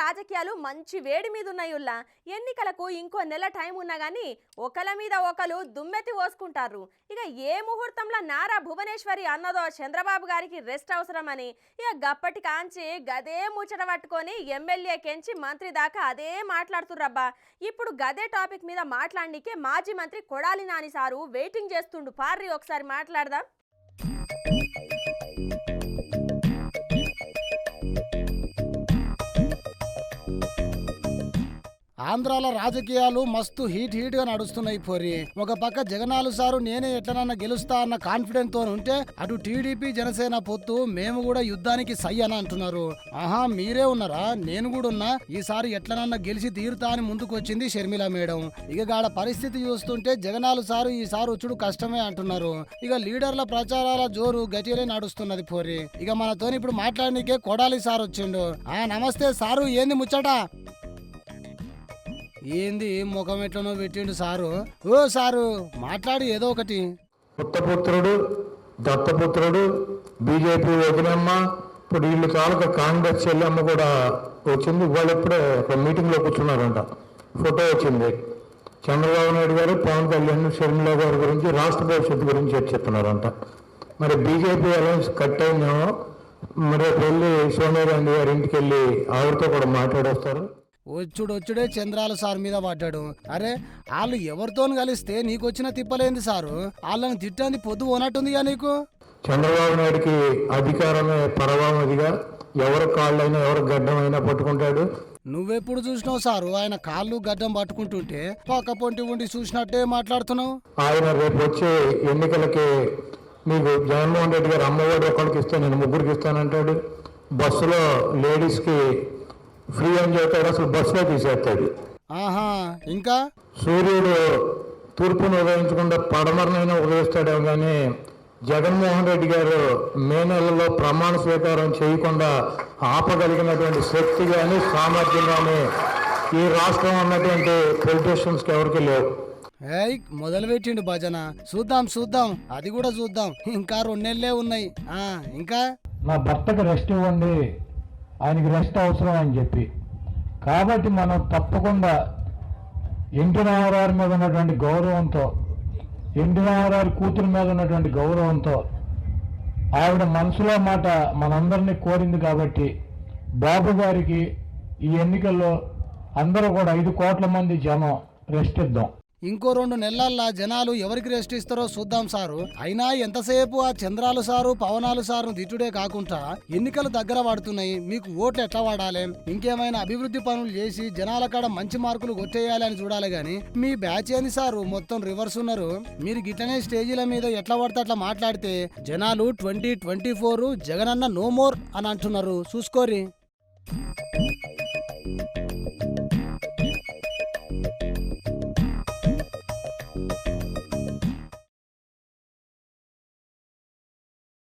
రాజకీయాలు మంచి వేడి మీద ఉన్నాయుల్లా. ఎన్నికలకు ఇంకో నెల టైం ఉన్నా గానీ ఒకల మీద ఒకరు దుమ్మెత్తి పోసుకుంటారు. ఇక ఏ ముహూర్తంలో నారా భువనేశ్వరి అన్నదో చంద్రబాబు గారికి రెస్ట్ అవసరమని ఇక గప్పటి కాంచి గదే ముచ్చట పట్టుకొని ఎమ్మెల్యే కెంచి మంత్రి దాకా అదే మాట్లాడుతుర్రబ్బా. ఇప్పుడు గదే టాపిక్ మీద మాట్లాడనీకే మాజీ మంత్రి కొడాలి నాని సారు వెయిటింగ్ చేస్తుండు. పార్రి ఒకసారి మాట్లాడదాం. ఆంధ్రాల రాజకీయాలు మస్తు హీట్ గా నడుస్తున్నాయి పోరి. ఒక పక్క జగనాలు సారు నేనే ఎట్లనన్నా గెలుస్తా అన్న కాన్ఫిడెంట్ తో ఉంటే అటు టీడీపీ జనసేన పొత్తు మేము కూడా యుద్ధానికి సై అని అంటున్నారు. ఆహా మీరే ఉన్నారా, నేను కూడా ఉన్నా, ఈసారి ఎట్లనన్నా గెలిచి తీరుతా అని ముందుకు వచ్చింది షర్మిల మేడం. ఇక గాడ పరిస్థితి చూస్తుంటే జగనాలు సారు ఈసారి వచ్చుడు కష్టమే అంటున్నారు. ఇక లీడర్ల ప్రచారాల జోరు గట్టిగానే నడుస్తున్నది పోరి. ఇక మనతోని ఇప్పుడు మాట్లాడనీకే కొడాలి సార్ వచ్చిండు. నమస్తే సారు, ఏంది ముచ్చట? ఏంది ముఖం ఎట్లనో పెట్టిండు సారు? ఓ సారు మాట్లాడి ఏదో ఒకటి. పుత్తపుత్రుడు దత్తపుత్రుడు బీజేపీ వదినమ్మ, ఇప్పుడు వీళ్ళు తాలూకా కాంగ్రెస్ చెల్లెమ్మ కూడా వచ్చింది. వాళ్ళు ఇప్పుడే ఒక మీటింగ్లో కూర్చున్నారంట. ఫోటో వచ్చింది. చంద్రబాబు నాయుడు గారు, పవన్ కళ్యాణ్, షర్మిల గారి గురించి, రాష్ట్ర భవిష్యత్తు గురించి చర్చిస్తున్నారంట. మరి బీజేపీ అలయన్స్ కట్ అయిందేమో. మరి వెళ్ళి సోనియా గాంధీ గారి ఇంటికి వెళ్ళి ఆవిడతో కూడా మాట్లాడొస్తారు. వచ్చుడే చంద్రాల సార్ మీద పడ్డాడు. అరే వాళ్ళు ఎవరితో కలిస్తే నీకు వచ్చిన తిప్పలేంది సారు? వాళ్ళని తిట్టంది పొద్దు పోనట్టుందిగా నీకు. చంద్రబాబు నాయుడికి అధికారమే పరమావధిగా, ఎవరి కాళ్ళైనా ఎవరి గడ్డమైనా పట్టుకుంటాడు. నువ్వెప్పుడు చూసినావు సారు ఆయన కాళ్ళు గడ్డం పట్టుకుంటుంటే? పక్క పొంటి ఉండి చూసినట్టే మాట్లాడుతున్నావు. ఆయన రేపు వచ్చే ఎన్నికలకి మీకు జగన్మోహన్ రెడ్డి గారు అమ్మఒడి ఒకరికి ఇస్తే నేను ముగ్గురికి ఇస్తానంటాడు. బస్సులో లేడీస్కి ఫ్రీ అని చెప్తాడు, అసలు బస్సులో తీసేస్తాడు. ఆహా ఇంకా సూర్యుడు తూర్పును ఉదయించకుండా పడమరనైనా ఉదయిస్తాడేమో కానీ జగన్మోహన్ రెడ్డి గారు మే నెలలో ప్రమాణ స్వీకారం చేయకుండా ఆపగలిగినటువంటి శక్తి కానీ సామర్థ్యం కానీ ఈ రాష్ట్రం ఉన్నటువంటి పొలిటీషియన్స్కి ఎవరికి లేవు. మొదలు పెట్టిండు భజన. చూద్దాం అది కూడా చూద్దాం. ఇంకా 2 నెలలే ఉన్నాయి. ఇంకా నా భర్తకు రెస్ట్ ఇవ్వండి, ఆయనకి రెస్ట్ అవసరం అని చెప్పి. కాబట్టి మనం తప్పకుండా ఎన్టీ రామారావు మీద ఉన్నటువంటి గౌరవంతో, ఎన్టీ రామారావు కూతురు మీద ఉన్నటువంటి గౌరవంతో ఆవిడ మనసులో మాట మనందరినీ కోరింది కాబట్టి బాబు గారికి ఈ ఎన్నికల్లో అందరూ కూడా 5 కోట్ల మంది జనం రెస్ట్ ఇద్దాం. ఇంకో 2 నెలల్లో జనాలు ఎవరికి రెస్ట్ ఇస్తారో చూద్దాం సారు. అయినా ఎంతసేపు ఆ చంద్రాలు సారు పవనాలు సారు దిట్టుడే కాకుండా ఎన్నికలు దగ్గర పడుతున్నాయి. మీకు ఓట్లు ఎట్లా వాడాలి, ఇంకేమైనా అభివృద్ధి పనులు చేసి జనాల కాడ మంచి మార్కులు కొట్టేయాలి అని చూడాలి గాని మీ బ్యాచ్ ఏంది సారు మొత్తం రివర్స్ ఉన్నారు. మీరు గిట్లనే స్టేజీల మీద ఎట్లా పడితే అట్లా మాట్లాడితే జనాలు 2024 జగనన్న నో మోర్ అని అంటున్నారు. చూసుకోరి.